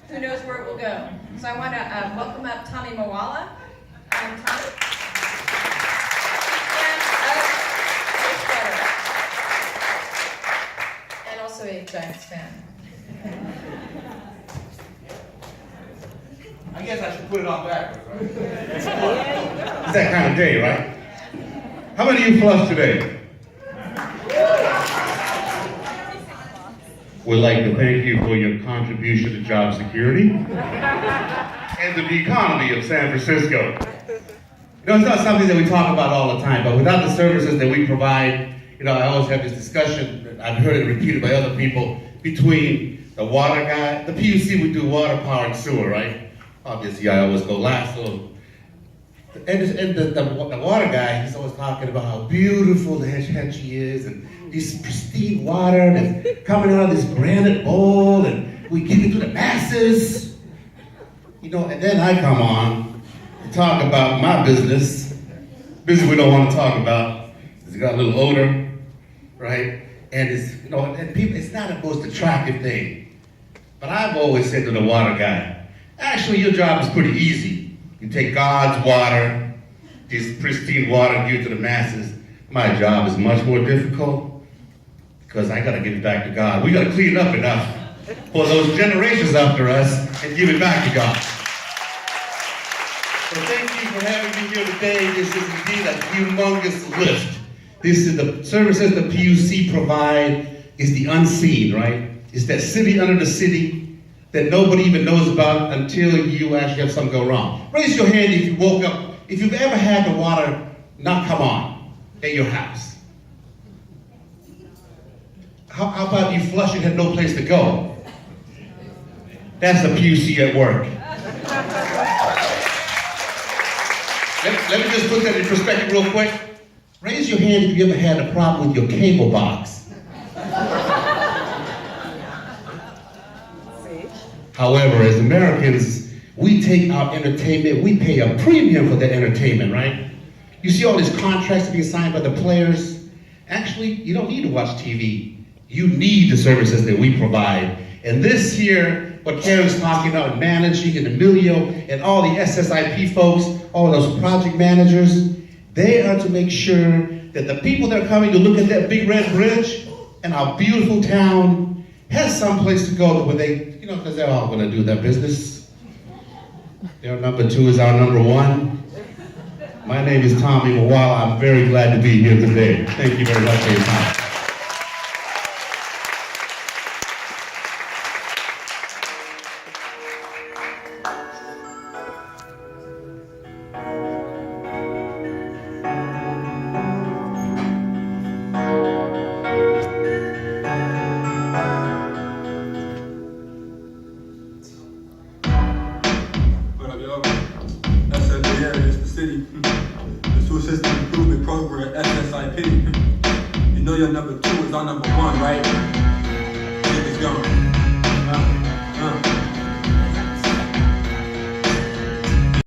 who knows where it will go. So I want to welcome up Tommy Moala. Tommy. And also a Giants fan. I guess I should put it on backwards, right? It's that kind of day, right? How many of you flushed today? We'd like to thank you for your contribution to job security and to the economy of San Francisco. You know, it's not something that we talk about all the time, but without the services that we provide, you know, I always have this discussion, I've heard it repeated by other people, between the water guy, the PUC would do water, power, and sewer, right? Obviously, I always go last, so. And the water guy, he's always talking about how beautiful the Hetchy is, and this pristine water that's coming out of this granite bowl, and we give it to the masses. You know, and then I come on to talk about my business we don't want to talk about. It's got a little odor, right? And it's, you know, and people, it's not the most attractive thing. But I've always said to the water guy, actually your job is pretty easy. You take God's water, this pristine water, and give it to the masses. My job is much more difficult because I gotta give it back to God. We gotta clean it up enough for those generations after us and give it back to God. So thank you for having me here today. This is indeed a humongous lift. This is the services the PUC provide is the unseen, right? It's that city under the city that nobody even knows about until you actually have something go wrong. Raise your hand if you woke up, if you've ever had the water not come on at your house. How about you flush and had no place to go? That's the PUC at work. Let me just put that in perspective real quick. Raise your hand if you ever had a problem with your cable box. However, as Americans, we take our entertainment, we pay a premium for that entertainment, right? You see all these contracts being signed by the players. Actually, you don't need to watch TV. You need the services that we provide. And this here, what Karen's talking about, managing and Emilio and all the SSIP folks, all those project managers, they are to make sure that the people that are coming to look at that big red bridge and our beautiful town has some place to go where they, you know, because they're all going to do their business. Their number two is our number one. My name is Tommy Moala. I'm very glad to be here today. Thank you very much for your time. System Improvement Program, SSIP. You know your number two is our number one, right? Get this going.